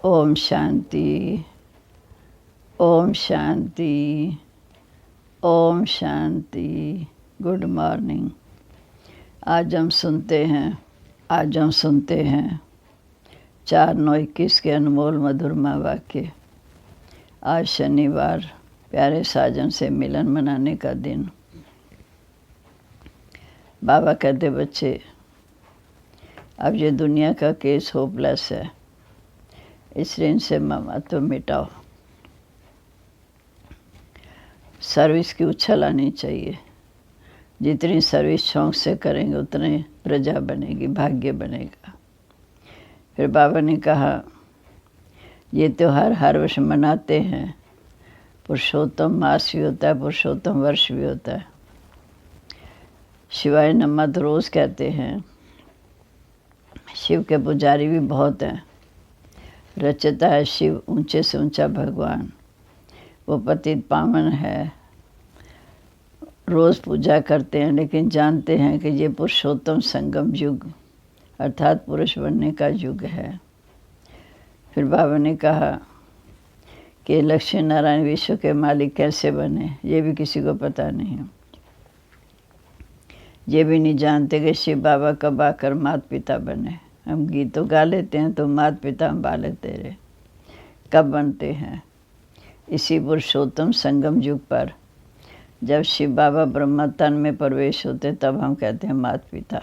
Om Shanti, Om Shanti, Om Shanti. Good morning. आज हम सुनते हैं 4/9/21 के अनमोल मधुरमा वाक्य। आज शनिवार, प्यारे साजन से मिलन मनाने का दिन। बाबा कहते, बच्चे अब ये दुनिया का केस होपलेस है, इसलिए इनसे ममत्व मिटाओ। सर्विस की उछल आनी चाहिए। जितनी सर्विस शौक से करेंगे उतने प्रजा बनेगी, भाग्य बनेगा। फिर बाबा ने कहा, ये त्यौहार हर वर्ष मनाते हैं। पुरुषोत्तम मास भी होता है, पुरुषोत्तम वर्ष भी होता है। शिवाय नमः तो रोज़ कहते हैं। शिव के पुजारी भी बहुत हैं। रचता है शिव, ऊंचे से ऊंचा भगवान। वो पतित पावन है, रोज़ पूजा करते हैं, लेकिन जानते हैं कि ये पुरुषोत्तम संगम युग अर्थात पुरुष बनने का युग है। फिर बाबा ने कहा कि लक्ष्मी नारायण विश्व के मालिक कैसे बने, ये भी किसी को पता नहीं। ये भी नहीं जानते कि शिव बाबा कब आकर माता पिता बने। हम गीत तो गा लेते हैं, तो माता पिता हम बाले तेरे कब बनते हैं। इसी पुरुषोत्तम संगम युग पर जब शिव बाबा ब्रह्म तन में प्रवेश होते, तब हम कहते हैं माता पिता।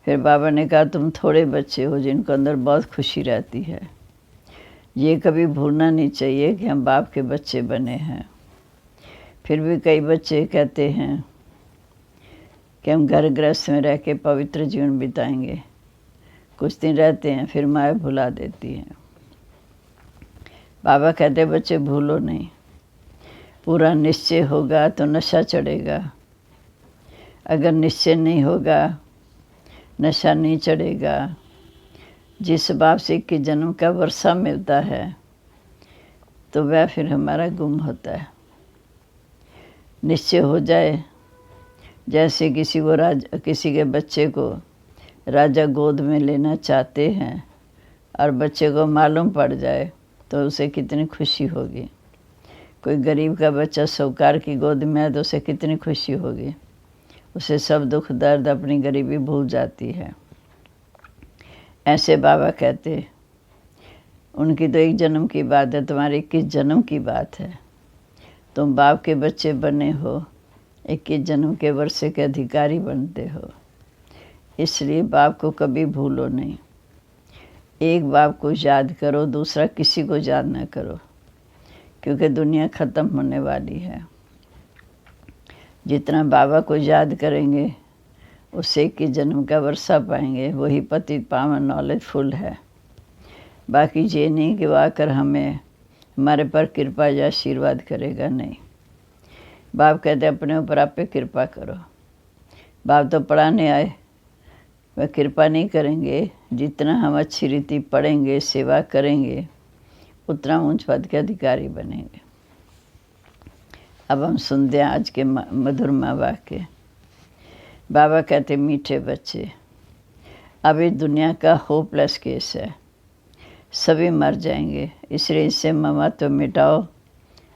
फिर बाबा ने कहा, तुम थोड़े बच्चे हो जिनको अंदर बहुत खुशी रहती है। ये कभी भूलना नहीं चाहिए कि हम बाप के बच्चे बने हैं। फिर भी कई बच्चे कहते हैं कि हम घर गृहस्थ में रह के पवित्र जीवन बिताएंगे। कुछ दिन रहते हैं, फिर माया भुला देती है। बाबा कहते, बच्चे भूलो नहीं। पूरा निश्चय होगा तो नशा चढ़ेगा। अगर निश्चय नहीं होगा, नशा नहीं चढ़ेगा। जिस बाप से 21 जन्म का वर्षा मिलता है, तो वह फिर हमारा गुम होता है। निश्चय हो जाए, जैसे किसी के बच्चे को राजा गोद में लेना चाहते हैं और बच्चे को मालूम पड़ जाए, तो उसे कितनी खुशी होगी। कोई गरीब का बच्चा साहूकार की गोद में है तो उसे कितनी खुशी होगी। उसे सब दुख दर्द, अपनी गरीबी भूल जाती है। ऐसे बाबा कहते, उनकी तो 1 जन्म की बात है, तुम्हारी 21 जन्म की बात है। तुम बाप के बच्चे बने हो, 21 जन्म के वर्षे के अधिकारी बनते हो। इसलिए बाप को कभी भूलो नहीं। एक बाप को याद करो, दूसरा किसी को याद न करो, क्योंकि दुनिया ख़त्म होने वाली है। जितना बाबा को याद करेंगे, उससे 21 जन्म का वर्षा पाएंगे। वही पतित पावन नॉलेजफुल है। बाकी ये नहीं कि वो आकर हमारे पर कृपा या आशीर्वाद करेगा, नहीं। बाप कहते अपने ऊपर आप पे कृपा करो। बाप तो पढ़ाने आए, वह कृपा नहीं करेंगे। जितना हम अच्छी रीति पढ़ेंगे, सेवा करेंगे, उतना ऊंच पद के अधिकारी बनेंगे। अब हम सुनते हैं आज के मधुरमा वाक्य। बाबा कहते, मीठे बच्चे, अब इस दुनिया का होपलेस केस है। सभी मर जाएंगे, इसलिए इससे ममत्व मिटाओ,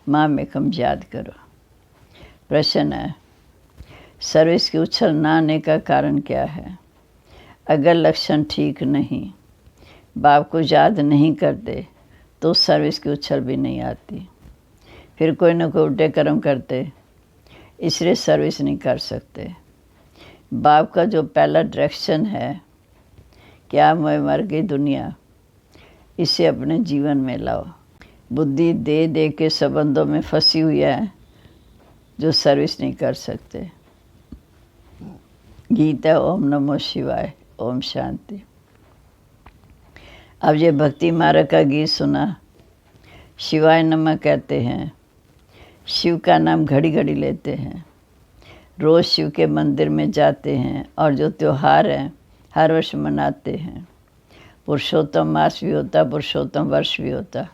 माँ में कम याद करो। प्रश्न है, सर्विस की उछल न आने का कारण क्या है? अगर लक्षण ठीक नहीं, बाप को याद नहीं करते, तो सर्विस की उछल भी नहीं आती। फिर कोई न कोई उल्टे कर्म करते, इसलिए सर्विस नहीं कर सकते। बाप का जो पहला डायरेक्शन है, क्या मैं मर गई दुनिया, इसे अपने जीवन में लाओ। बुद्धि दे दे के संबंधों में फंसी हुई है, जो सर्विस नहीं कर सकते। गीता ओम नमो शिवाय, ओम शांति। अब ये भक्ति मार्ग का गीत सुना। शिवाय नमः कहते हैं। शिव का नाम घड़ी घड़ी लेते हैं। रोज़ शिव के मंदिर में जाते हैं और जो त्यौहार हैं हर वर्ष मनाते हैं। पुरुषोत्तम मास भी होता, पुरुषोत्तम वर्ष भी होता।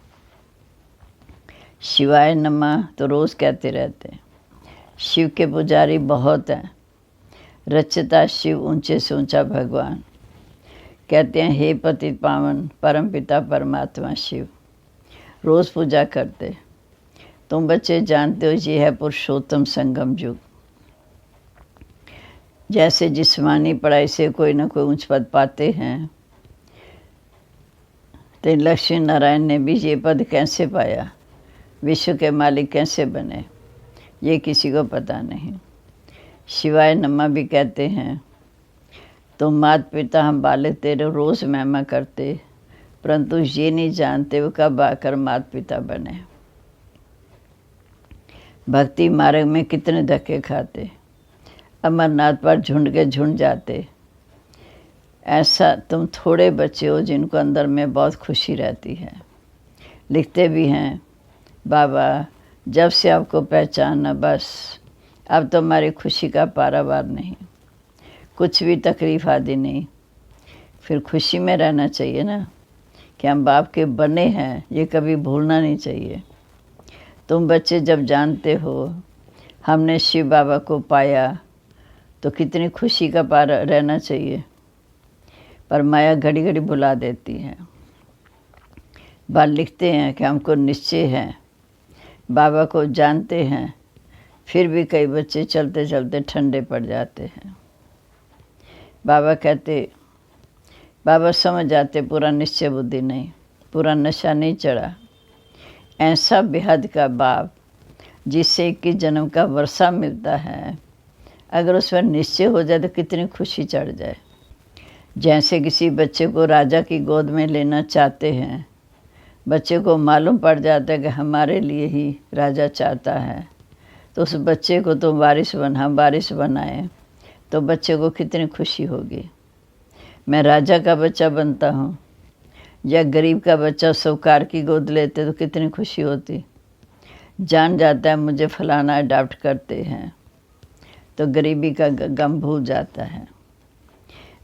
शिवाय नमः तो रोज़ कहते रहते हैं। शिव के पुजारी बहुत हैं। रचता शिव, ऊंचे से ऊंचा भगवान। कहते हैं हे पतित पावन परम पिता परमात्मा शिव, रोज़ पूजा करते। तुम बच्चे जानते हो ये है पुरुषोत्तम संगम युग। जैसे जिस्मानी पढ़ाई से कोई ना कोई ऊंच पद पाते हैं, तो लक्ष्मी नारायण ने भी ये पद कैसे पाया, विश्व के मालिक कैसे बने, ये किसी को पता नहीं। शिवाय नमः भी कहते हैं, तुम माता पिता हम बालक तेरे रोज़ महिमा करते, परंतु ये नहीं जानते वो कब आकर माता पिता बने। भक्ति मार्ग में कितने धक्के खाते, अमरनाथ पर झुंड के झुंड जाते। ऐसा तुम थोड़े बच्चे हो जिनको अंदर में बहुत खुशी रहती है। लिखते भी हैं, बाबा जब से आपको पहचाना बस अब तो हमारी खुशी का पारावार नहीं, कुछ भी तकलीफ आदि नहीं। फिर खुशी में रहना चाहिए ना कि हम बाप के बने हैं, ये कभी भूलना नहीं चाहिए। तुम बच्चे जब जानते हो हमने शिव बाबा को पाया तो कितनी खुशी का पार रहना चाहिए, पर माया घड़ी घड़ी भुला देती है। बाल लिखते हैं कि हमको निश्चय है, बाबा को जानते हैं, फिर भी कई बच्चे चलते चलते ठंडे पड़ जाते हैं। बाबा कहते, बाबा समझ जाते पूरा निश्चय बुद्धि नहीं, पूरा नशा नहीं चढ़ा। ऐसा बेहद का बाप जिससे 21 जन्म का वर्षा मिलता है, अगर उस पर निश्चय हो जाए तो कितनी खुशी चढ़ जाए। जैसे किसी बच्चे को राजा की गोद में लेना चाहते हैं, बच्चे को मालूम पड़ जाता है कि हमारे लिए ही राजा चाहता है, तो उस बच्चे को तो हम वारिस बनाएं तो बच्चे को कितनी खुशी होगी। मैं राजा का बच्चा बनता हूँ या गरीब का बच्चा साहूकार की गोद लेते तो कितनी खुशी होती। जान जाता है मुझे फलाना अडॉप्ट करते हैं तो गरीबी का गम भूल जाता है।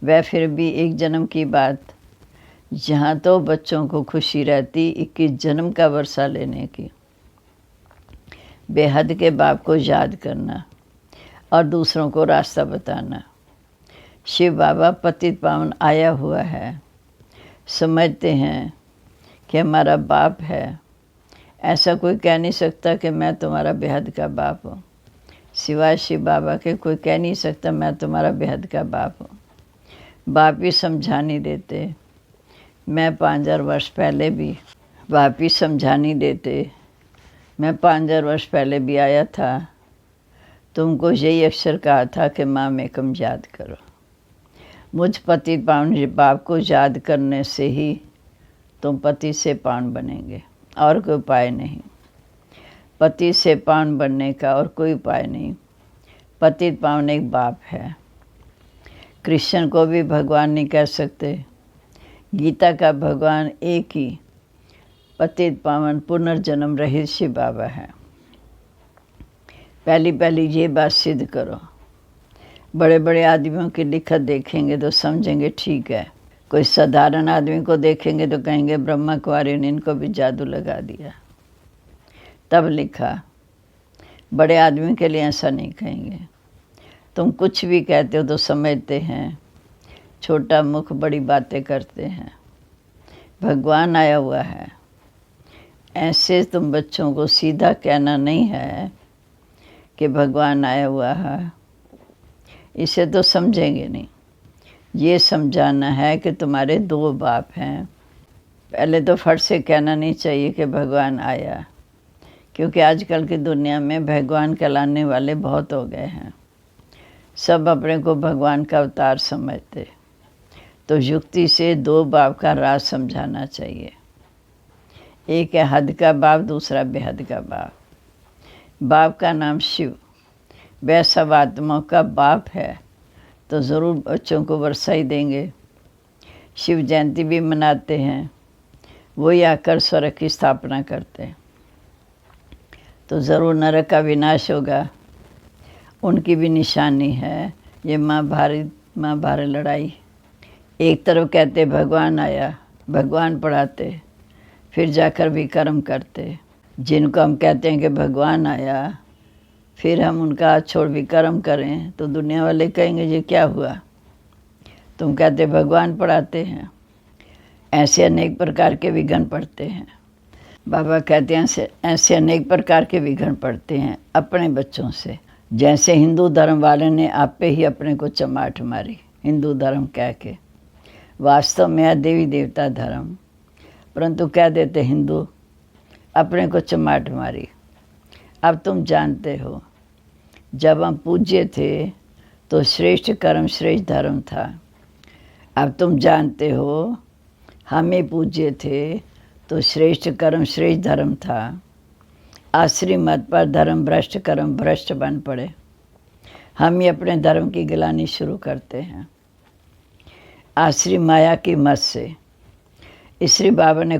वह फिर भी 1 जन्म की बात, जहाँ तो बच्चों को खुशी रहती 21 जन्म का वर्षा लेने की। बेहद के बाप को याद करना और दूसरों को रास्ता बताना। शिव बाबा पतित पावन आया हुआ है, समझते हैं कि हमारा बाप है। ऐसा कोई कह नहीं सकता कि मैं तुम्हारा बेहद का बाप हूँ, सिवाय शिव बाबा के कोई कह नहीं सकता मैं तुम्हारा बेहद का बाप हूँ। बाप ही समझा नहीं देते। मैं 5000 वर्ष पहले भी बाप ही समझा नहीं देते। मैं 5000 वर्ष पहले भी आया था, तुमको यही अक्षर कहा था कि माँ मेकम याद करो। मुझ पति पावन बाप को याद करने से ही तुम पति से पावन बनेंगे, और कोई उपाय नहीं। पति से पावन बनने का और कोई उपाय नहीं। पति पावन एक बाप है। कृष्ण को भी भगवान नहीं कह सकते। गीता का भगवान एक ही पतित पावन पुनर्जन्म रहित शिव बाबा है। पहली ये बात सिद्ध करो। बड़े बड़े आदमियों की लिखत देखेंगे तो समझेंगे ठीक है, कोई साधारण आदमी को देखेंगे तो कहेंगे ब्रह्मा कुमारी ने इनको भी जादू लगा दिया, तब लिखा। बड़े आदमी के लिए ऐसा नहीं कहेंगे। तुम कुछ भी कहते हो तो समझते हैं, छोटा मुख बड़ी बातें करते हैं। भगवान आया हुआ है, ऐसे तुम बच्चों को सीधा कहना नहीं है कि भगवान आया हुआ है, इसे तो समझेंगे नहीं। ये समझाना है कि तुम्हारे 2 बाप हैं। पहले तो फट से कहना नहीं चाहिए कि भगवान आया, क्योंकि आजकल की दुनिया में भगवान कहलाने वाले बहुत हो गए हैं। सब अपने को भगवान का अवतार समझते। तो युक्ति से 2 बाप का राज समझाना चाहिए। एक है हद का बाप, दूसरा बेहद का बाप। बाप का नाम शिव, वह सब आत्माओं का बाप है, तो ज़रूर बच्चों को वर्षा ही देंगे। शिव जयंती भी मनाते हैं, वही आकर स्वर्ग की स्थापना करते हैं, तो ज़रूर नरक का विनाश होगा। उनकी भी निशानी है ये महाभारत लड़ाई। एक तरफ कहते भगवान आया, भगवान पढ़ाते, फिर जाकर विकर्म करते। जिनको हम कहते हैं कि भगवान आया, फिर हम उनका हाथ छोड़ विकर्म करें तो दुनिया वाले कहेंगे ये क्या हुआ। तुम कहते भगवान पढ़ाते हैं, ऐसे अनेक प्रकार के विघ्न पड़ते हैं। बाबा कहते हैं ऐसे अनेक प्रकार के विघ्न पड़ते हैं अपने बच्चों से। जैसे हिंदू धर्म वाले ने आप पे ही अपने को चमाट मारी, हिंदू धर्म कह के, वास्तव में है देवी देवता धर्म, परंतु कह देते हिंदू, अपने को चमाट मारी। अब तुम जानते हो, जब हम पूज्य थे तो श्रेष्ठ कर्म श्रेष्ठ धर्म था। अब तुम जानते हो, हमें पूज्य थे तो श्रेष्ठ कर्म श्रेष्ठ धर्म था। आश्री मत पर धर्म भ्रष्ट कर्म भ्रष्ट बन पड़े। हम ही अपने धर्म की गिलानी शुरू करते हैं आश्री माया की मत से। इसलिए बाबा ने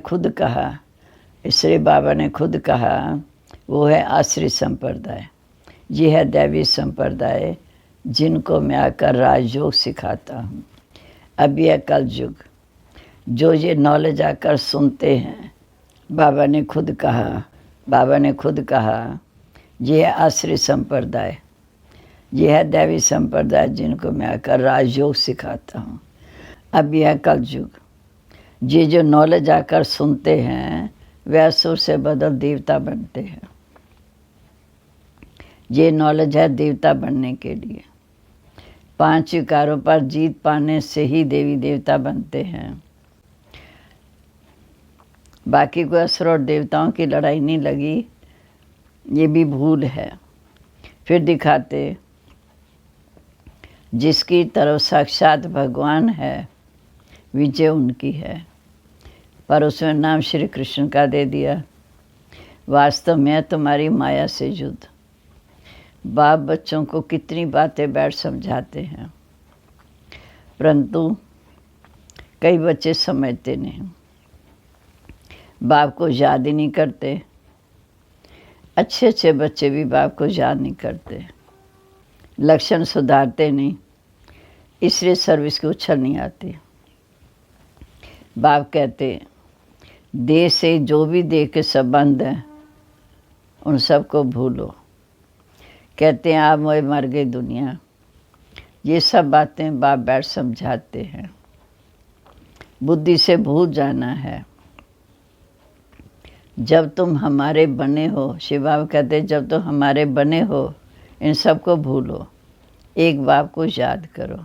खुद कहा, वो है आश्री संप्रदाय, ये है दैवी संप्रदाय जिनको मैं आकर राजयोग सिखाता हूँ। अब यह कलयुग, जो ये नॉलेज आकर सुनते हैं, बाबा ने खुद कहा ये है आश्री संप्रदाय, ये है दैवी संप्रदाय जिनको मैं आकर राजयोग सिखाता हूँ। अब यह कलयुग, ये जो नॉलेज आकर सुनते हैं वे असुर से बदल देवता बनते हैं। ये नॉलेज है देवता बनने के लिए। 5 विकारों पर जीत पाने से ही देवी देवता बनते हैं। बाकी को असुर और देवताओं की लड़ाई नहीं लगी, ये भी भूल है। फिर दिखाते जिसकी तरफ साक्षात भगवान है, विजय उनकी है, पर उसमें नाम श्री कृष्ण का दे दिया। वास्तव में तुम्हारी माया से युद्ध। बाप बच्चों को कितनी बातें बैठ समझाते हैं, परंतु कई बच्चे समझते नहीं, बाप को याद ही नहीं करते। अच्छे बच्चे भी बाप को याद नहीं करते, लक्षण सुधारते नहीं, इसलिए सर्विस की उछल नहीं आती। बाप कहते देह से जो भी देह के संबंध हैं उन सबको भूलो। कहते हैं आप मोए मर गई दुनिया, ये सब बातें बाप बैठ समझाते हैं। बुद्धि से भूल जाना है। जब तुम हमारे बने हो, शिव बाबा कहते जब तुम हमारे बने हो, इन सबको भूलो, एक बाप को याद करो।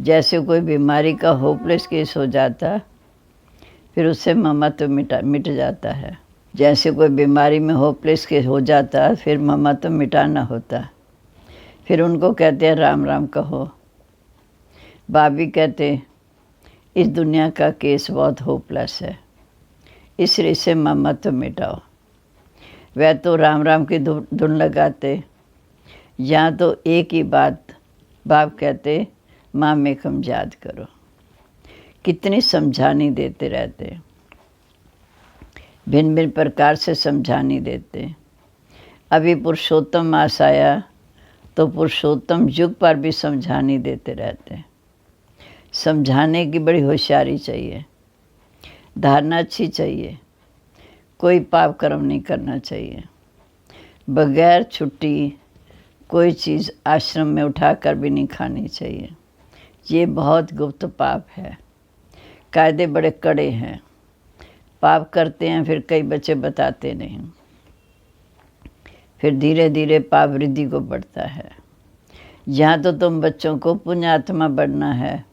जैसे कोई बीमारी का होपलेस केस हो जाता, फिर उससे ममत्व मिट जाता है। जैसे कोई बीमारी में होपलेस केस हो जाता, फिर ममत्व मिटाना होता। फिर उनको कहते हैं राम राम कहो। बाप भी कहते इस दुनिया का केस बहुत होपलेस है, इसलिए इसे ममत्व मिटाओ। वह तो राम राम की धुन लगाते, यहाँ तो एक ही बात बाप कहते माँ मेकम याद करो। कितनी समझानी देते रहते, भिन्न भिन्न प्रकार से समझानी देते। अभी पुरुषोत्तम मास आया तो पुरुषोत्तम युग पर भी समझानी देते रहते। समझाने की बड़ी होशियारी चाहिए, धारणा अच्छी चाहिए, कोई पाप कर्म नहीं करना चाहिए। बगैर छुट्टी कोई चीज़ आश्रम में उठाकर भी नहीं खानी चाहिए, ये बहुत गुप्त पाप है। कायदे बड़े कड़े हैं, पाप करते हैं फिर कई बच्चे बताते नहीं, फिर धीरे धीरे पाप वृद्धि को बढ़ता है। यहाँ तो तुम बच्चों को पुण्यात्मा बनना है,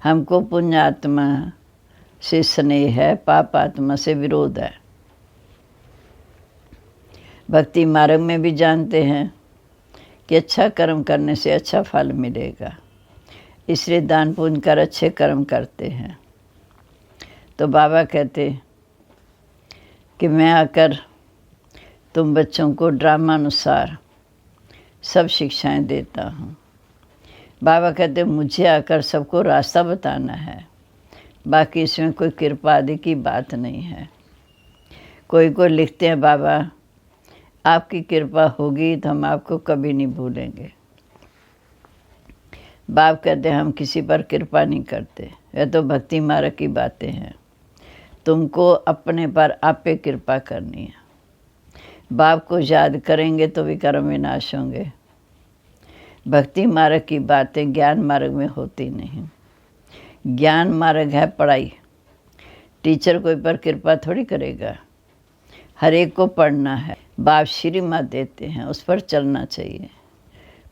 हमको पुण्यात्मा से स्नेह है, पाप आत्मा से विरोध है। भक्ति मार्ग में भी जानते हैं कि अच्छा कर्म करने से अच्छा फल मिलेगा, इसलिए दान पुण्य कर अच्छे कर्म करते हैं। तो बाबा कहते कि मैं आकर तुम बच्चों को ड्रामा अनुसार सब शिक्षाएं देता हूँ। बाबा कहते मुझे आकर सबको रास्ता बताना है, बाकी इसमें कोई कृपा आदि की बात नहीं है। कोई लिखते हैं बाबा आपकी कृपा होगी तो हम आपको कभी नहीं भूलेंगे। बाप कहते हम किसी पर कृपा नहीं करते, यह तो भक्ति मार्ग की बातें हैं। तुमको अपने पर आप पे कृपा करनी है। बाप को याद करेंगे तो विकर्म विनाश होंगे। भक्ति मार्ग की बातें ज्ञान मार्ग में होती नहीं। ज्ञान मार्ग है पढ़ाई। टीचर कोई पर कृपा थोड़ी करेगा, हर एक को पढ़ना है। बाप श्री मत देते हैं, उस पर चलना चाहिए,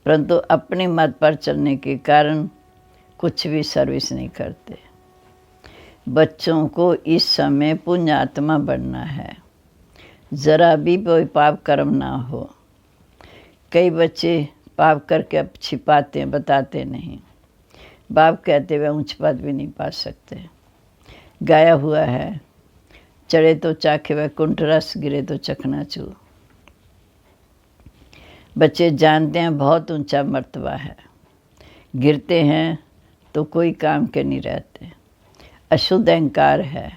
परंतु अपनी मत पर चलने के कारण कुछ भी सर्विस नहीं करते। बच्चों को इस समय पुण्य आत्मा बनना है, ज़रा भी कोई पाप कर्म ना हो। कई बच्चे पाप करके अब छिपाते हैं, बताते नहीं। बाप कहते हुए ऊंच पद भी नहीं पा सकते। गाया हुआ है, चढ़े तो चाखे वैकुंठ रस, गिरे तो चकनाचूर। बच्चे जानते हैं बहुत ऊंचा मर्तबा है, गिरते हैं तो कोई काम के नहीं रहते। अशुद्ध अहंकार है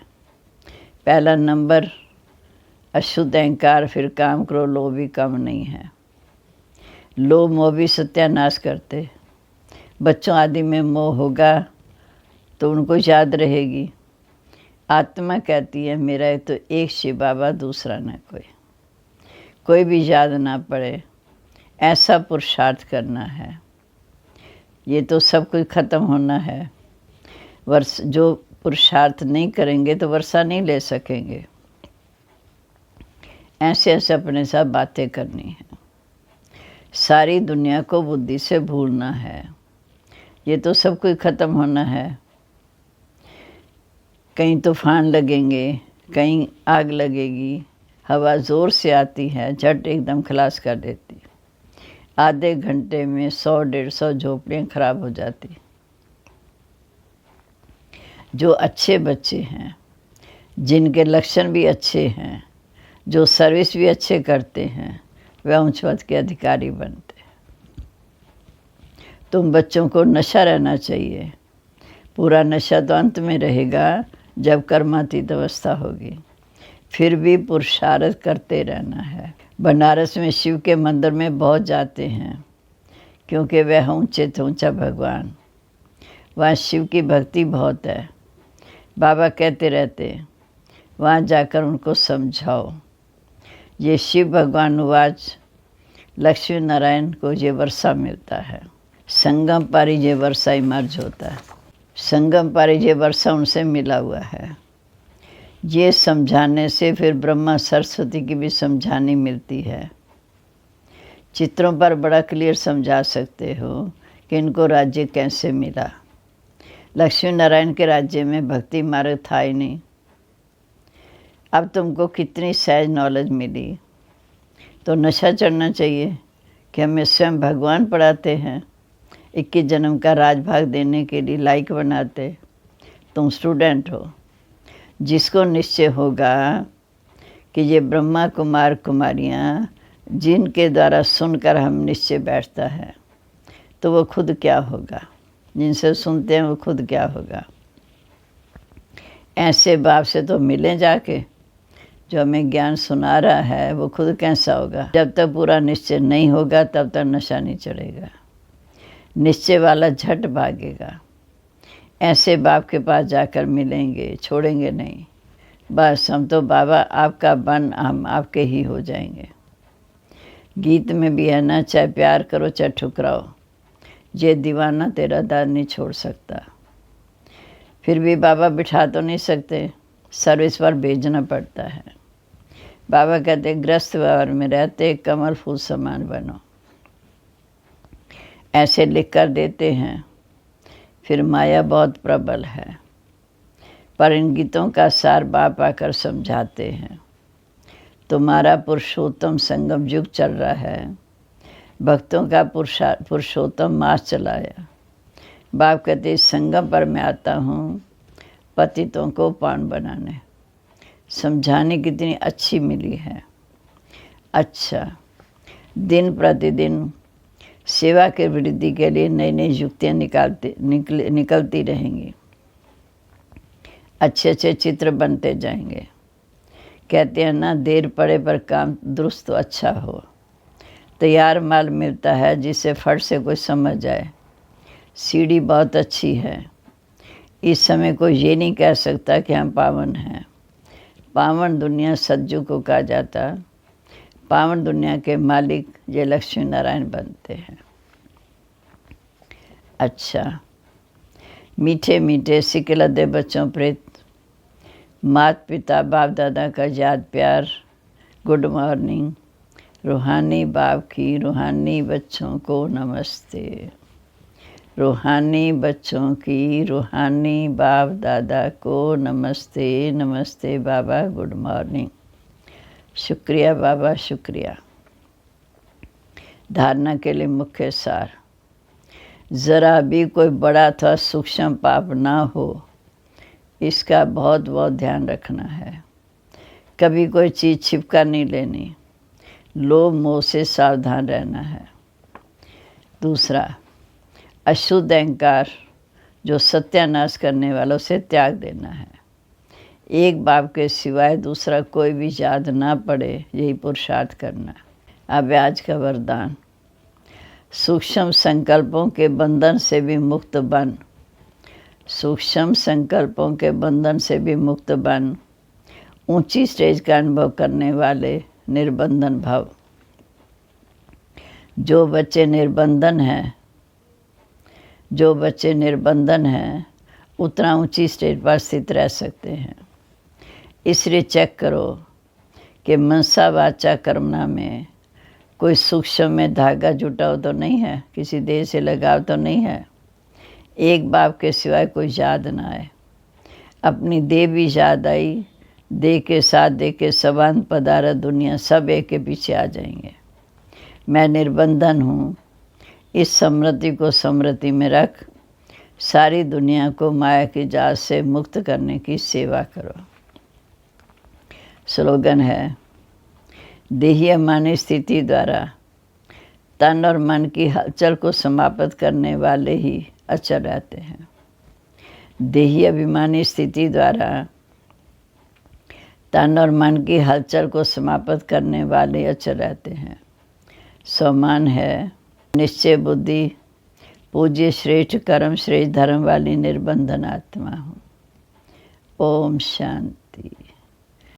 पहला नंबर, अशुद्ध अहंकार। फिर काम करो, लोभ भी कम नहीं है। लोभ मोह भी सत्यानाश करते। बच्चों आदि में मोह होगा तो उनको याद रहेगी। आत्मा कहती है मेरा तो एक शिव बाबा, दूसरा न कोई भी याद ना पड़े, ऐसा पुरुषार्थ करना है। ये तो सब कुछ ख़त्म होना है। वर्ष जो पुरुषार्थ नहीं करेंगे तो वर्षा नहीं ले सकेंगे। ऐसे ऐसे अपने साथ बातें करनी है। सारी दुनिया को बुद्धि से भूलना है। ये तो सब कुछ ख़त्म होना है। कहीं तूफान लगेंगे, कहीं आग लगेगी, हवा ज़ोर से आती है, झट एकदम खलास कर देती। आधे घंटे में 100-150 झोपड़ियाँ खराब हो जाती। जो अच्छे बच्चे हैं, जिनके लक्षण भी अच्छे हैं, जो सर्विस भी अच्छे करते हैं, वह उच्च पद के अधिकारी बनते हैं। तुम बच्चों को नशा रहना चाहिए। पूरा नशा तो अंत में रहेगा जब कर्मातीत अवस्था होगी। फिर भी पुरुषार्थ करते रहना है। बनारस में शिव के मंदिर में बहुत जाते हैं, क्योंकि वह ऊंचे से ऊंचा भगवान, वहाँ शिव की भक्ति बहुत है। बाबा कहते रहते, वहाँ जाकर उनको समझाओ। ये शिव भगवान उवाच, लक्ष्मी नारायण को ये वर्षा मिलता है। संगम पारी ये वर्षा इमर्ज होता है। संगम पारी ये वर्षा उनसे मिला हुआ है। ये समझाने से फिर ब्रह्मा सरस्वती की भी समझानी मिलती है। चित्रों पर बड़ा क्लियर समझा सकते हो कि इनको राज्य कैसे मिला। लक्ष्मी नारायण के राज्य में भक्ति मार्ग था ही नहीं। अब तुमको कितनी सहज नॉलेज मिली, तो नशा चढ़ना चाहिए कि हमें स्वयं भगवान पढ़ाते हैं। 21 जन्म का राजभाग देने के लिए लायक बनाते। तुम स्टूडेंट हो। जिसको निश्चय होगा कि ये ब्रह्मा कुमार कुमारियाँ जिनके द्वारा सुनकर हम निश्चय बैठता है, तो वो खुद क्या होगा। जिनसे सुनते हैं वो खुद क्या होगा। ऐसे बाप से तो मिलें जाके, जो हमें ज्ञान सुना रहा है वो खुद कैसा होगा। जब तक पूरा निश्चय नहीं होगा तब तक नशा नहीं चढ़ेगा। निश्चय वाला झट भागेगा। ऐसे बाप के पास जाकर मिलेंगे, छोड़ेंगे नहीं। बस हम तो बाबा आपका बन, हम आपके ही हो जाएंगे। गीत में भी है ना, चाहे प्यार करो चाहे ठुकराओ, ये दीवाना तेरा दार नहीं छोड़ सकता। फिर भी बाबा बिठा तो नहीं सकते, सर्विस पर भेजना पड़ता है। बाबा कहते ग्रस्त व्यवहार में रहते कमल फूल समान बनो। ऐसे लिख कर देते हैं। फिर माया बहुत प्रबल है, पर इन गीतों का सार बाप आकर समझाते हैं। तुम्हारा पुरुषोत्तम संगम युग चल रहा है। भक्तों का पुरुषोत्तम मास चलाया। बाप कहते इस संगम पर मैं आता हूँ पतितों को पावन बनाने। समझाने कितनी अच्छी मिली है। अच्छा, दिन प्रतिदिन सेवा के वृद्धि के लिए नई नई युक्तियाँ निकलती रहेंगी। अच्छे अच्छे चित्र बनते जाएंगे। कहते हैं ना, देर पड़े पर काम दुरुस्त तो अच्छा हो। तैयार माल मिलता है जिसे फट से कोई समझ जाए। सीढ़ी बहुत अच्छी है। इस समय कोई ये नहीं कह सकता कि हम पावन हैं। पावन दुनिया सज्जू को कहा जाता। पावन दुनिया के मालिक ये लक्ष्मी नारायण बनते हैं। अच्छा, मीठे मीठे सिकलदे बच्चों प्रेत, माता पिता बाप दादा का याद प्यार, गुड मॉर्निंग। रूहानी बाप की रूहानी बच्चों को नमस्ते। रूहानी बच्चों की रूहानी बाप दादा को नमस्ते। नमस्ते बाबा, गुड मॉर्निंग। शुक्रिया बाबा, शुक्रिया। धारणा के लिए मुख्य सार, ज़रा भी कोई बड़ा अथवा सूक्ष्म पाप ना हो, इसका बहुत बहुत ध्यान रखना है। कभी कोई चीज़ छिपका नहीं लेनी, लोभ मोह से सावधान रहना है। दूसरा, अशुद्ध अहंकार जो सत्यानाश करने वालों से त्याग देना है। एक बाप के सिवाय दूसरा कोई भी याद ना पड़े, यही पुरुषार्थ करना। अब आज का वरदान, सूक्ष्म संकल्पों के बंधन से भी मुक्त बन। सूक्ष्म संकल्पों के बंधन से भी मुक्त बन, ऊंची स्टेज का अनुभव करने वाले निर्बंधन भव। जो बच्चे निर्बंधन हैं उतना ऊंची स्टेज पर स्थित रह सकते हैं। इसलिए चेक करो कि मनसा वाचा कर्मणा में कोई सूक्ष्म में धागा जुटा हो तो नहीं है, किसी देह से लगाव तो नहीं है। एक बाप के सिवाय कोई याद ना आए। अपनी देह भी याद आई, देह के साथ देह के सबान पदार्थ दुनिया सब एक के पीछे आ जाएंगे। मैं निर्बंधन हूँ, इस समृद्धि को समृद्धि में रख, सारी दुनिया को माया की जाल से मुक्त करने की सेवा करो। स्लोगन है, देही मानी स्थिति द्वारा तन और मन की हलचल को समाप्त करने वाले ही अचल रहते हैं। देही अभिमानी स्थिति द्वारा तन और मन की हलचल को समाप्त करने वाले अचल रहते हैं। समान है, निश्चय बुद्धि, पूज्य श्रेष्ठ कर्म श्रेष्ठ धर्म वाली निर्बंधन आत्मा हूँ। ओम शांति।